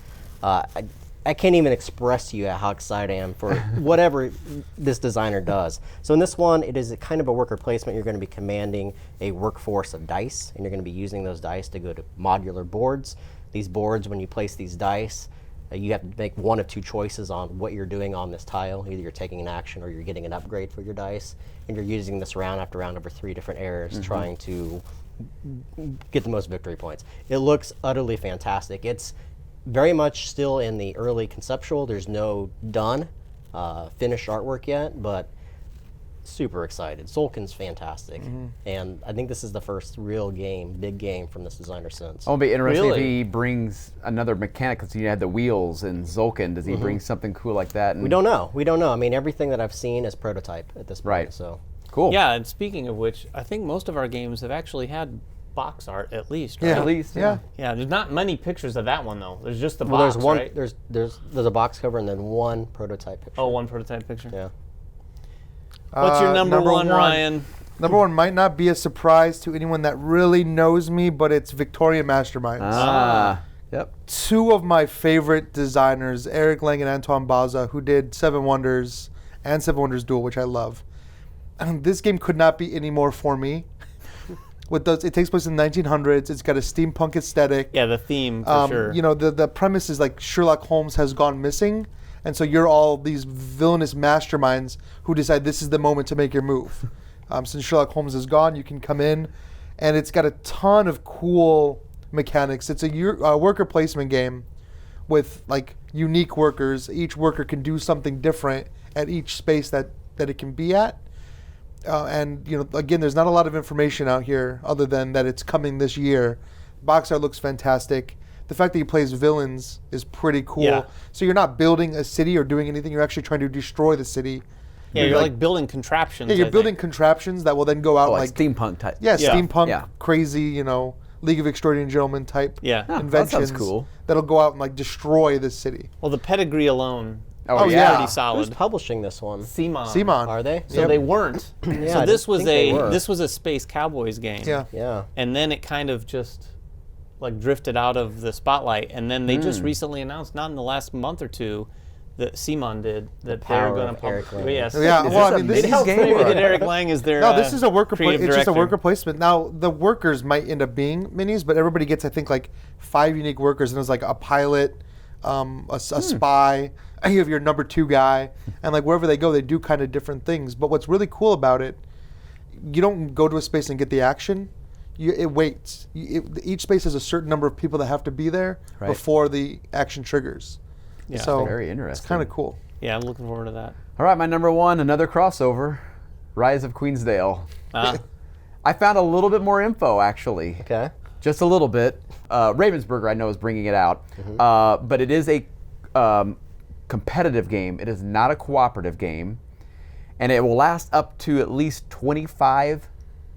[SPEAKER 1] I can't even express to you how excited I am for whatever this designer does. So in this one, it is a kind of a worker placement. You're going to be commanding a workforce of dice, and you're going to be using those dice to go to modular boards. These boards, when you place these dice, you have to make one of 2 choices on what you're doing on this tile. Either you're taking an action or you're getting an upgrade for your dice, and you're using this round after round over 3 different eras, trying to get the most victory points. It looks utterly fantastic. It's very much still in the early conceptual. There's no done, finished artwork yet, but super excited. Tzolk'in's fantastic, and I think this is the first real game, big game from this designer since.
[SPEAKER 3] It'll be interesting if
[SPEAKER 2] Really?
[SPEAKER 3] he brings another mechanic, because you had the wheels in Tzolk'in. Does he bring something cool like that?
[SPEAKER 1] We don't know. We don't know. I mean, everything that I've seen is prototype at this point.
[SPEAKER 3] Right.
[SPEAKER 1] So
[SPEAKER 3] Cool.
[SPEAKER 2] Yeah, and speaking of which, I think most of our games have actually had box art at least, right?
[SPEAKER 4] Yeah.
[SPEAKER 3] At least,
[SPEAKER 4] Yeah.
[SPEAKER 2] Yeah, there's not many pictures of that one though. There's just the
[SPEAKER 1] well,
[SPEAKER 2] box,
[SPEAKER 1] there's one.
[SPEAKER 2] right?
[SPEAKER 1] There's a box cover and then one prototype picture.
[SPEAKER 2] Oh, one prototype picture.
[SPEAKER 1] Yeah.
[SPEAKER 2] What's your number one, Ryan?
[SPEAKER 4] Number 1 might not be a surprise to anyone that really knows me, but it's Victorian Masterminds.
[SPEAKER 3] Yep.
[SPEAKER 4] 2 of my favorite designers, Eric Lang and Antoine Baza, who did Seven Wonders and Seven Wonders Duel, which I love. And this game could not be any more for me. With those, it takes place in the 1900s. It's got a steampunk aesthetic.
[SPEAKER 2] Yeah, the theme for sure.
[SPEAKER 4] You know, the premise is like Sherlock Holmes has gone missing, and so you're all these villainous masterminds who decide this is the moment to make your move. Since Sherlock Holmes is gone, you can come in, and it's got a ton of cool mechanics. It's a worker placement game with like unique workers. Each worker can do something different at each space that it can be at. And you know, again, there's not a lot of information out here other than that it's coming this year. Box art looks fantastic. The fact that he plays villains is pretty cool.
[SPEAKER 2] Yeah.
[SPEAKER 4] So you're not building a city or doing anything. You're actually trying to destroy the city.
[SPEAKER 2] Yeah, you're like building contraptions.
[SPEAKER 4] Yeah, you're
[SPEAKER 2] I
[SPEAKER 4] building
[SPEAKER 2] think.
[SPEAKER 4] contraptions that will then go out
[SPEAKER 3] Oh,
[SPEAKER 4] like
[SPEAKER 3] steampunk type.
[SPEAKER 4] yeah,
[SPEAKER 2] Yeah.
[SPEAKER 4] steampunk,
[SPEAKER 3] Yeah.
[SPEAKER 4] crazy, you know, League of Extraordinary Gentlemen type
[SPEAKER 2] Yeah.
[SPEAKER 3] that
[SPEAKER 4] inventions.
[SPEAKER 3] sounds cool.
[SPEAKER 4] That'll go out and like destroy the city.
[SPEAKER 2] Well, the pedigree alone
[SPEAKER 3] Oh,
[SPEAKER 4] Oh,
[SPEAKER 2] is
[SPEAKER 4] yeah.
[SPEAKER 2] pretty
[SPEAKER 1] Who's
[SPEAKER 2] solid.
[SPEAKER 1] publishing this one?
[SPEAKER 2] Simon.
[SPEAKER 4] Simon.
[SPEAKER 1] Are they?
[SPEAKER 2] So
[SPEAKER 4] Yep.
[SPEAKER 2] they weren't.
[SPEAKER 1] Yeah,
[SPEAKER 2] so
[SPEAKER 1] I
[SPEAKER 2] this
[SPEAKER 1] didn't
[SPEAKER 2] was
[SPEAKER 1] think they were.
[SPEAKER 2] this was a Space Cowboys game.
[SPEAKER 4] Yeah.
[SPEAKER 1] Yeah.
[SPEAKER 2] And then it kind of just like drifted out of the spotlight. And then they just recently announced, not in the last month or two, that Simon did that they're
[SPEAKER 1] power
[SPEAKER 2] going
[SPEAKER 1] of
[SPEAKER 2] to
[SPEAKER 1] Eric
[SPEAKER 2] publish.
[SPEAKER 1] Lang.
[SPEAKER 2] Yes.
[SPEAKER 4] Yeah,
[SPEAKER 3] Is
[SPEAKER 4] well,
[SPEAKER 3] this
[SPEAKER 4] I
[SPEAKER 3] a
[SPEAKER 4] mean, this
[SPEAKER 3] mini
[SPEAKER 4] is
[SPEAKER 3] game
[SPEAKER 2] Maybe
[SPEAKER 3] or-
[SPEAKER 2] that Eric Lang is their
[SPEAKER 4] no, this is a worker.
[SPEAKER 2] creative
[SPEAKER 4] It's just a
[SPEAKER 2] director.
[SPEAKER 4] worker placement. Now the workers might end up being minis, but everybody gets, I think, like 5 unique workers, and there's like a pilot, a spy. You have your number 2 guy, and like wherever they go, they do kind of different things. But what's really cool about it, you don't go to a space and get the action. It waits. Each space has a certain number of people that have to be there
[SPEAKER 3] Right.
[SPEAKER 4] before the action triggers.
[SPEAKER 2] Yeah.
[SPEAKER 4] So
[SPEAKER 3] Very
[SPEAKER 4] it's
[SPEAKER 3] interesting.
[SPEAKER 4] kind of cool.
[SPEAKER 2] Yeah, I'm looking forward to that.
[SPEAKER 3] All right, my number 1, another crossover, Rise of Queensdale. I found a little bit more info, actually.
[SPEAKER 1] Okay.
[SPEAKER 3] Just a little bit. Ravensburger, I know, is bringing it out. But it is a competitive game. It is not a cooperative game. And it will last up to at least 25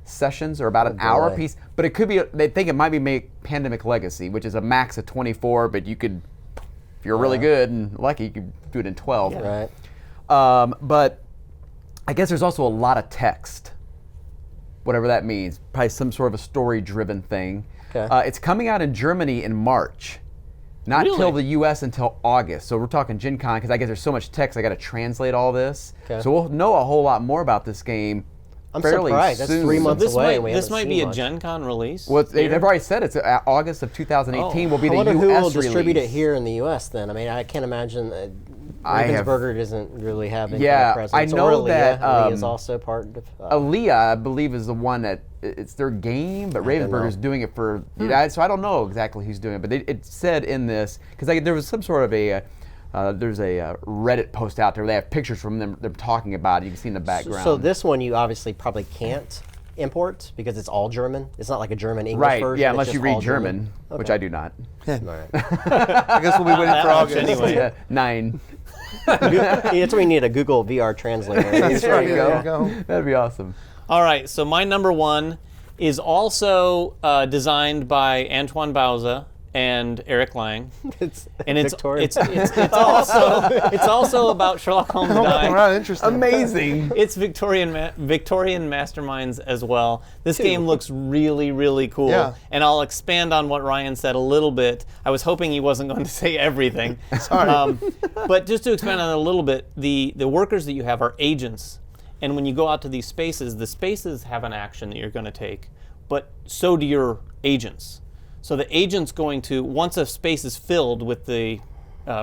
[SPEAKER 3] sessions, or about an hour
[SPEAKER 1] boy.
[SPEAKER 3] piece. But it could be, they think it might be Pandemic Legacy, which is a max of 24, but you could, if you're really good and lucky, you could do it in 12.
[SPEAKER 1] Right.
[SPEAKER 3] But I guess there's also a lot of text, whatever that means. Probably some sort of a story-driven thing.
[SPEAKER 1] Okay.
[SPEAKER 3] It's coming out in Germany in March, not
[SPEAKER 2] Really?
[SPEAKER 3] till the U.S. until August. So we're talking Gen Con, because I guess there's so much text, I got to translate all this.
[SPEAKER 1] Okay.
[SPEAKER 3] So we'll know a whole lot more about this game
[SPEAKER 1] I'm
[SPEAKER 3] fairly
[SPEAKER 1] surprised. That's
[SPEAKER 3] soon.
[SPEAKER 1] 3 months
[SPEAKER 2] This
[SPEAKER 1] away.
[SPEAKER 2] might
[SPEAKER 1] and we
[SPEAKER 2] this
[SPEAKER 1] haven't
[SPEAKER 2] might be
[SPEAKER 1] seen
[SPEAKER 2] a
[SPEAKER 1] much.
[SPEAKER 2] Gen Con release.
[SPEAKER 3] Well, they've
[SPEAKER 2] here.
[SPEAKER 3] already said it's August of 2018 will be
[SPEAKER 1] I
[SPEAKER 3] the
[SPEAKER 1] wonder
[SPEAKER 3] U.S.
[SPEAKER 1] who will
[SPEAKER 3] release.
[SPEAKER 1] distribute it here in the U.S. then. I mean, I can't imagine Ravensburger doesn't really have any
[SPEAKER 3] Yeah,
[SPEAKER 1] kind of
[SPEAKER 3] I
[SPEAKER 1] presence.
[SPEAKER 3] know
[SPEAKER 1] or Aaliyah.
[SPEAKER 3] that,
[SPEAKER 1] Aaliyah is also part of.
[SPEAKER 3] Aaliyah, I believe, is the one that it's their game, but
[SPEAKER 1] don't know.
[SPEAKER 3] Ravensburger's doing it for. So I don't know exactly who's doing it, but it said in this, because there was some sort of there's a Reddit post out there where they have pictures from them talking about it. You can see in the background.
[SPEAKER 1] So this one you obviously probably can't import because it's all German. It's not like a German-English
[SPEAKER 3] right?
[SPEAKER 1] version.
[SPEAKER 3] Yeah,
[SPEAKER 1] it's
[SPEAKER 3] unless you
[SPEAKER 1] just
[SPEAKER 3] read
[SPEAKER 1] all
[SPEAKER 3] German, which I do not.
[SPEAKER 1] All right.
[SPEAKER 4] I guess we'll be waiting
[SPEAKER 2] That
[SPEAKER 4] for
[SPEAKER 2] much
[SPEAKER 4] August.
[SPEAKER 2] anyway.
[SPEAKER 3] Yeah, 9.
[SPEAKER 1] That's why you need a Google VR translator.
[SPEAKER 3] There you
[SPEAKER 4] There
[SPEAKER 3] go.
[SPEAKER 4] you go.
[SPEAKER 3] That'd be awesome.
[SPEAKER 2] All right, so my number 1 is also designed by Antoine Bauza and Eric Lang.
[SPEAKER 1] It's
[SPEAKER 2] And it's
[SPEAKER 1] Victorian.
[SPEAKER 2] it's also about Sherlock Holmes
[SPEAKER 4] Oh,
[SPEAKER 2] dying.
[SPEAKER 4] wow, interesting.
[SPEAKER 3] Amazing.
[SPEAKER 2] It's Victorian Masterminds as well. This game looks really, really cool.
[SPEAKER 4] Yeah.
[SPEAKER 2] And I'll expand on what Ryan said a little bit. I was hoping he wasn't going to say everything.
[SPEAKER 4] Sorry.
[SPEAKER 2] But just to expand on it a little bit, the workers that you have are agents. And when you go out to these spaces, the spaces have an action that you're going to take, but so do your agents. So the agent's going to, once a space is filled with the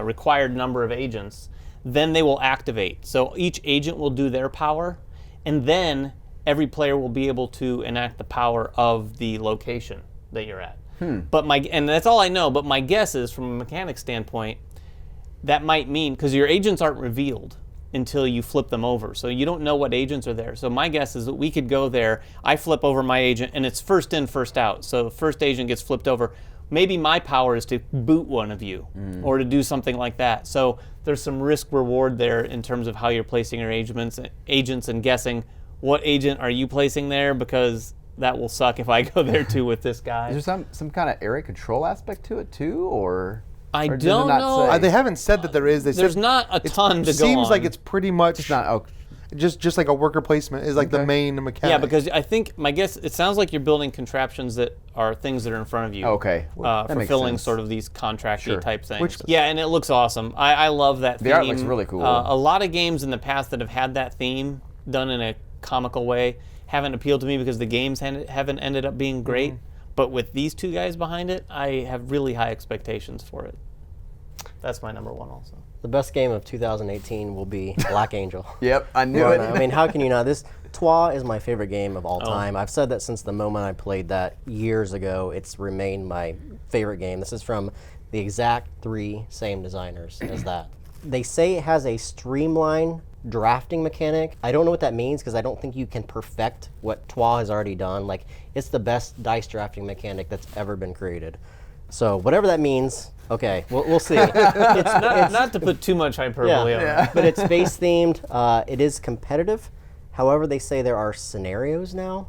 [SPEAKER 2] required number of agents, then they will activate. So each agent will do their power, and then every player will be able to enact the power of the location that you're at. But and that's all I know, but my guess is, from a mechanic standpoint, that might mean, because your agents aren't revealed until you flip them over. So you don't know what agents are there. So my guess is that we could go there, I flip over my agent, and it's first in, first out. So first agent gets flipped over. Maybe my power is to boot one of you or to do something like that. So there's some risk reward there in terms of how you're placing your agents and guessing what agent are you placing there, because that will suck if I go there too with this guy.
[SPEAKER 3] Is there some kind of area control aspect to it too, or?
[SPEAKER 2] I
[SPEAKER 3] Or does it
[SPEAKER 2] don't
[SPEAKER 3] not
[SPEAKER 2] know.
[SPEAKER 3] say?
[SPEAKER 4] They haven't said that there is. They
[SPEAKER 2] There's
[SPEAKER 4] said
[SPEAKER 2] not a ton to go
[SPEAKER 4] seems
[SPEAKER 2] on.
[SPEAKER 4] like it's pretty much
[SPEAKER 3] It's not. Oh,
[SPEAKER 4] just like a worker placement is like the
[SPEAKER 3] Okay.
[SPEAKER 4] main mechanic.
[SPEAKER 2] Yeah, because I think, my guess, it sounds like you're building contraptions that are things that are in front of you.
[SPEAKER 3] okay. That makes
[SPEAKER 2] Fulfilling
[SPEAKER 3] sense.
[SPEAKER 2] sort of these contracty
[SPEAKER 3] Sure.
[SPEAKER 2] type things.
[SPEAKER 4] Which-
[SPEAKER 2] Yeah, and it looks awesome. I love that theme.
[SPEAKER 3] The art looks really cool.
[SPEAKER 2] A lot of games in the past that have had that theme done in a comical way haven't appealed to me because the games haven't ended up being great. But with these two guys behind it, I have really high expectations for it. That's my number one also.
[SPEAKER 1] The best game of 2018 will be Black Angel.
[SPEAKER 3] Yep, I knew
[SPEAKER 1] Well,
[SPEAKER 3] it.
[SPEAKER 1] I mean, how can you not? This Trois is my favorite game of all time. I've said that since the moment I played that years ago. It's remained my favorite game. This is from the exact three same designers as that. They say it has a streamlined drafting mechanic. I don't know what that means because I don't think you can perfect what Trois has already done. Like, it's the best dice drafting mechanic that's ever been created. So whatever that means, okay, we'll see.
[SPEAKER 2] Not to put too much hyperbole on it.
[SPEAKER 1] But it's space themed. It is competitive. However, they say there are scenarios now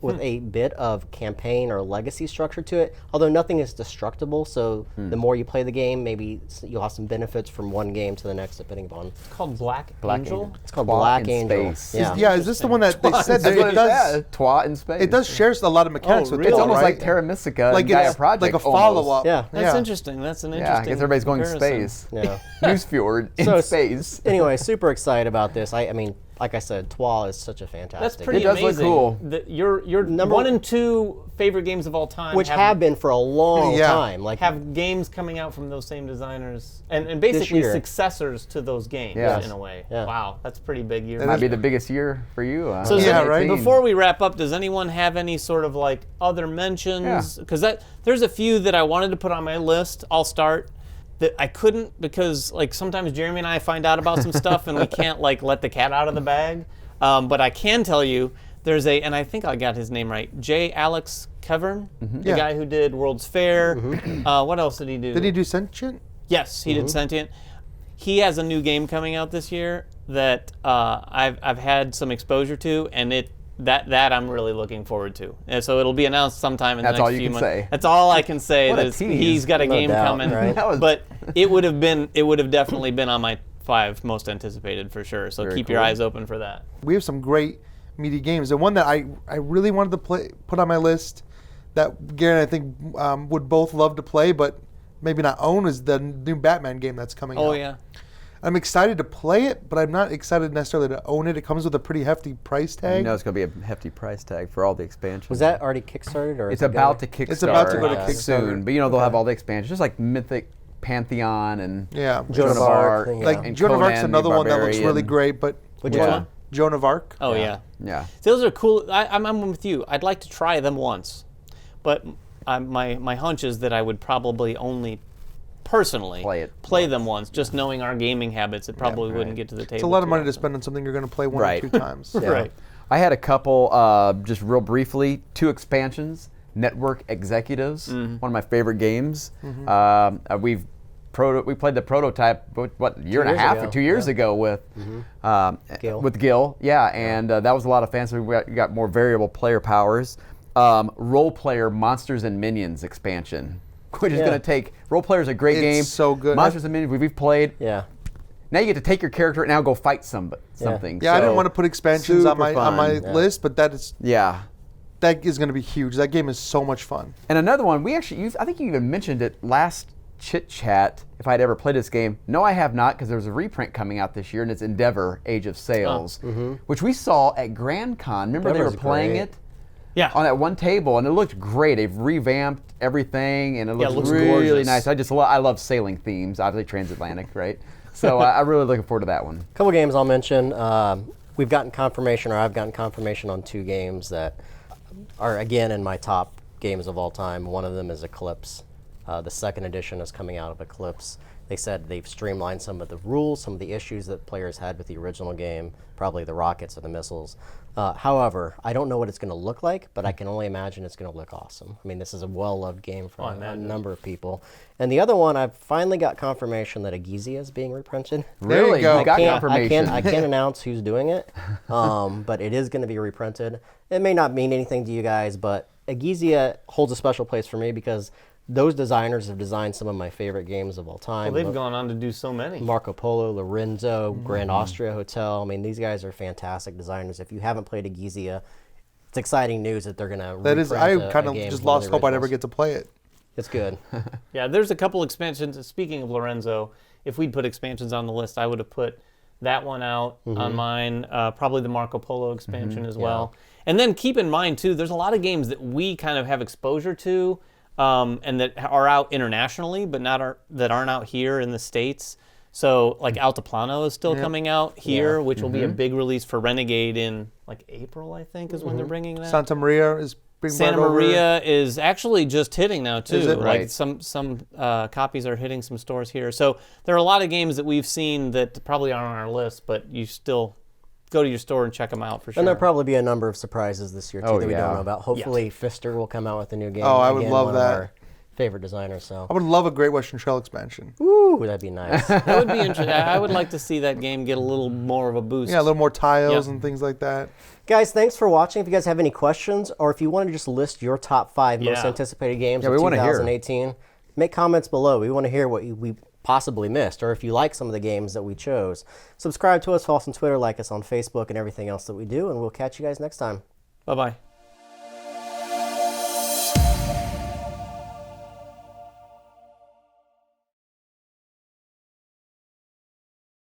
[SPEAKER 1] with a bit of campaign or legacy structure to it. Although nothing is destructible, so the more you play the game, maybe you'll have some benefits from one game to the next, depending upon.
[SPEAKER 2] It's called Black
[SPEAKER 3] Black
[SPEAKER 2] Angel.
[SPEAKER 3] Angel.
[SPEAKER 1] It's called
[SPEAKER 3] Trois
[SPEAKER 1] Black
[SPEAKER 3] in
[SPEAKER 1] Angel.
[SPEAKER 3] space.
[SPEAKER 1] Yeah.
[SPEAKER 4] Yeah, is this the one that they said that
[SPEAKER 3] That's what
[SPEAKER 4] it does?
[SPEAKER 3] Yeah, Trois in space.
[SPEAKER 4] It does share a lot of mechanics with
[SPEAKER 2] really?
[SPEAKER 3] It's
[SPEAKER 4] Trois,
[SPEAKER 3] almost
[SPEAKER 4] right?
[SPEAKER 3] like Terra Mystica
[SPEAKER 4] like
[SPEAKER 3] and Gaia
[SPEAKER 4] it's
[SPEAKER 3] Project.
[SPEAKER 4] like a
[SPEAKER 3] almost.
[SPEAKER 4] follow-up.
[SPEAKER 1] Yeah.
[SPEAKER 2] That's interesting. That's an interesting.
[SPEAKER 3] Yeah, I guess everybody's going
[SPEAKER 2] comparison.
[SPEAKER 3] space.
[SPEAKER 1] Yeah.
[SPEAKER 3] Newsfjord in
[SPEAKER 1] So,
[SPEAKER 3] space.
[SPEAKER 1] Anyway, super excited about this. I mean, like I said, Trois is such a fantastic
[SPEAKER 2] That's pretty
[SPEAKER 3] It does look
[SPEAKER 2] amazing.
[SPEAKER 3] cool.
[SPEAKER 2] Your
[SPEAKER 1] Number-
[SPEAKER 2] 1 and 2 favorite games of all time,
[SPEAKER 1] which have been for a long
[SPEAKER 4] Yeah.
[SPEAKER 1] time. Like,
[SPEAKER 2] have games coming out from those same designers, and basically
[SPEAKER 1] year.
[SPEAKER 2] successors to those games
[SPEAKER 3] Yes.
[SPEAKER 2] in a way.
[SPEAKER 1] Yeah.
[SPEAKER 2] Wow, that's a pretty big year.
[SPEAKER 3] Might be the biggest year for you.
[SPEAKER 2] So does
[SPEAKER 4] Yeah,
[SPEAKER 2] any-
[SPEAKER 4] right.
[SPEAKER 2] Before we wrap up, does anyone have any sort of like other mentions?
[SPEAKER 3] Yeah.
[SPEAKER 2] Because there's a few that I wanted to put on my list. I'll start. That I couldn't because like sometimes Jeremy and I find out about some stuff and we can't like let the cat out of the bag. But I can tell you there's and I think I got his name right, J. Alex Kevern, the
[SPEAKER 4] Yeah.
[SPEAKER 2] guy who did World's Fair. What else did he do?
[SPEAKER 4] Did he do Sentient?
[SPEAKER 2] Yes, he did Sentient. He has a new game coming out this year that I've had some exposure to, and that I'm really looking forward to. And so it'll be announced sometime in
[SPEAKER 3] That's
[SPEAKER 2] the
[SPEAKER 3] all
[SPEAKER 2] next
[SPEAKER 3] you
[SPEAKER 2] few
[SPEAKER 3] can
[SPEAKER 2] months.
[SPEAKER 3] say.
[SPEAKER 2] That's all I can say.
[SPEAKER 3] What a
[SPEAKER 2] That
[SPEAKER 3] tease.
[SPEAKER 2] he's got a
[SPEAKER 1] No
[SPEAKER 2] game
[SPEAKER 1] doubt,
[SPEAKER 2] coming,
[SPEAKER 1] right?
[SPEAKER 3] That was-
[SPEAKER 2] but it would have definitely been on my 5 most anticipated for sure. So
[SPEAKER 3] Very
[SPEAKER 2] keep your
[SPEAKER 3] cool.
[SPEAKER 2] eyes open for that.
[SPEAKER 4] We have some great meaty games. The one that I really wanted to put on my list that Gary and I think would both love to play, but maybe not own, is the new Batman game that's coming out.
[SPEAKER 2] Oh yeah.
[SPEAKER 4] I'm excited to play it, but I'm not excited necessarily to own it. It comes with a pretty hefty price tag.
[SPEAKER 3] You know it's going to be a hefty price tag for all the expansions.
[SPEAKER 1] was that already kickstarted or?
[SPEAKER 3] It's
[SPEAKER 1] is it
[SPEAKER 3] about to
[SPEAKER 1] going-
[SPEAKER 3] kickstart.
[SPEAKER 4] It's about to go to
[SPEAKER 1] Kickstarter.
[SPEAKER 3] soon, but you know they'll have all the expansions, just like Mythic Pantheon and
[SPEAKER 4] Yeah.
[SPEAKER 1] Joan of Arc, yeah.
[SPEAKER 4] Like
[SPEAKER 3] and
[SPEAKER 4] Joan of Arc's
[SPEAKER 3] Conan the
[SPEAKER 4] another one that looks really
[SPEAKER 3] Barbarian.
[SPEAKER 4] great, but
[SPEAKER 1] Which
[SPEAKER 3] Yeah.
[SPEAKER 1] one?
[SPEAKER 4] Joan of Arc.
[SPEAKER 2] Oh yeah.
[SPEAKER 3] Yeah.
[SPEAKER 2] Those are cool. I'm with you. I'd like to try them once, but my hunch is that I would probably only personally
[SPEAKER 3] Play it
[SPEAKER 2] them once. Just knowing our gaming habits, it probably
[SPEAKER 3] right.
[SPEAKER 2] wouldn't get to the table.
[SPEAKER 4] It's a lot of
[SPEAKER 2] too
[SPEAKER 4] money to
[SPEAKER 2] often.
[SPEAKER 4] spend on something you're going to play one
[SPEAKER 3] Right.
[SPEAKER 4] or two times.
[SPEAKER 1] Yeah.
[SPEAKER 2] Right.
[SPEAKER 3] I had a couple, just real briefly, 2 expansions. Network Executives, one of my favorite games. We've we played the prototype what year and a
[SPEAKER 1] years
[SPEAKER 3] half
[SPEAKER 1] ago,
[SPEAKER 3] or 2 years
[SPEAKER 1] yeah.
[SPEAKER 3] ago with
[SPEAKER 1] Gil.
[SPEAKER 3] with Gil, yeah, and that was a lot of fun. So we got more variable player powers. Role player Monsters and Minions expansion, which is
[SPEAKER 1] Yeah.
[SPEAKER 3] going to take role players a great
[SPEAKER 4] It's
[SPEAKER 3] game.
[SPEAKER 4] so good.
[SPEAKER 3] Monsters and Minions we've played.
[SPEAKER 1] Yeah.
[SPEAKER 3] Now you get to take your character and now go fight something.
[SPEAKER 4] Yeah, I didn't
[SPEAKER 3] So,
[SPEAKER 4] want to put expansions on
[SPEAKER 3] super
[SPEAKER 4] my
[SPEAKER 3] fun.
[SPEAKER 4] list, but that is
[SPEAKER 3] Yeah.
[SPEAKER 4] going to be huge. That game is so much fun.
[SPEAKER 3] And another one, I think you even mentioned it last chit chat, if I'd ever played this game. No, I have not, because there's a reprint coming out this year, and it's Endeavor, Age of Sails, which we saw at Grand Con. Remember they were
[SPEAKER 1] Endeavor's
[SPEAKER 3] playing
[SPEAKER 1] great.
[SPEAKER 3] it
[SPEAKER 2] Yeah.
[SPEAKER 3] on that one table, and it looked great. They've revamped everything, and it
[SPEAKER 2] Yeah, it
[SPEAKER 3] looks
[SPEAKER 2] looks
[SPEAKER 3] really
[SPEAKER 2] gorgeous.
[SPEAKER 3] nice. I love sailing themes, obviously transatlantic, right? So I'm really looking forward to that one.
[SPEAKER 1] A couple games I'll mention. We've gotten confirmation, or I've gotten confirmation on 2 games that are, again, in my top games of all time. One of them is Eclipse. The second edition is coming out of Eclipse. They said they've streamlined some of the rules, some of the issues that players had with the original game, probably the rockets or the missiles. However, I don't know what it's going to look like, but I can only imagine it's going to look awesome. I mean, this is a well-loved game for a number of people. And the other one, I've finally got confirmation that Agizia is being reprinted.
[SPEAKER 4] There you
[SPEAKER 3] Really?
[SPEAKER 4] go.
[SPEAKER 3] You got
[SPEAKER 1] I
[SPEAKER 3] confirmation.
[SPEAKER 1] can't announce who's doing it, but it is going to be reprinted. It may not mean anything to you guys, but Agizia holds a special place for me because those designers have designed some of my favorite games of all time.
[SPEAKER 2] Well, they've gone on to do so many.
[SPEAKER 1] Marco Polo, Lorenzo, Grand Austria Hotel. I mean, these guys are fantastic designers. If you haven't played Agizia, it's exciting news that they're going to
[SPEAKER 4] That is, I kind of just lost hope I'd ever get to play it.
[SPEAKER 1] It's good.
[SPEAKER 2] Yeah, there's a couple expansions. Speaking of Lorenzo, if we'd put expansions on the list, I would have put that one out on mine, probably the Marco Polo expansion as well. And then keep in mind, too, there's a lot of games that we kind of have exposure to and that are out internationally, but that aren't out here in the States. So, like Altiplano is still coming out here, which will be a big release for Renegade in, like, April, I think, is when they're bringing that.
[SPEAKER 4] Santa Maria is being
[SPEAKER 2] Santa
[SPEAKER 4] brought over.
[SPEAKER 2] Maria is actually just hitting now too.
[SPEAKER 4] Is it?
[SPEAKER 2] Like
[SPEAKER 3] Right.
[SPEAKER 2] some copies are hitting some stores here. So there are a lot of games that we've seen that probably aren't on our list, but you still go to your store and check them out for sure.
[SPEAKER 1] And there'll probably be a number of surprises this year, too,
[SPEAKER 3] Oh,
[SPEAKER 1] that we don't
[SPEAKER 3] yeah.
[SPEAKER 1] know about. Hopefully, Pfister will come out with a new game.
[SPEAKER 4] Oh, I would
[SPEAKER 1] Again,
[SPEAKER 4] love
[SPEAKER 1] one of
[SPEAKER 4] that.
[SPEAKER 1] our favorite designers, so.
[SPEAKER 4] I would love a Great Western Trail expansion.
[SPEAKER 1] Ooh, that'd be nice.
[SPEAKER 2] That would be interesting. I would like to see that game get a little more of a boost.
[SPEAKER 4] Yeah, a little more tiles
[SPEAKER 2] Yep.
[SPEAKER 4] and things like that.
[SPEAKER 1] Guys, thanks for watching. If you guys have any questions, or if you want to just list your top 5 most
[SPEAKER 2] Yeah.
[SPEAKER 1] anticipated games
[SPEAKER 3] Yeah,
[SPEAKER 1] of
[SPEAKER 3] we wanna hear.
[SPEAKER 1] 2018, make comments below. We want to hear what we possibly missed, or if you like some of the games that we chose. Subscribe to us, follow us on Twitter, like us on Facebook, and everything else that we do, and we'll catch you guys next time.
[SPEAKER 2] Bye-bye.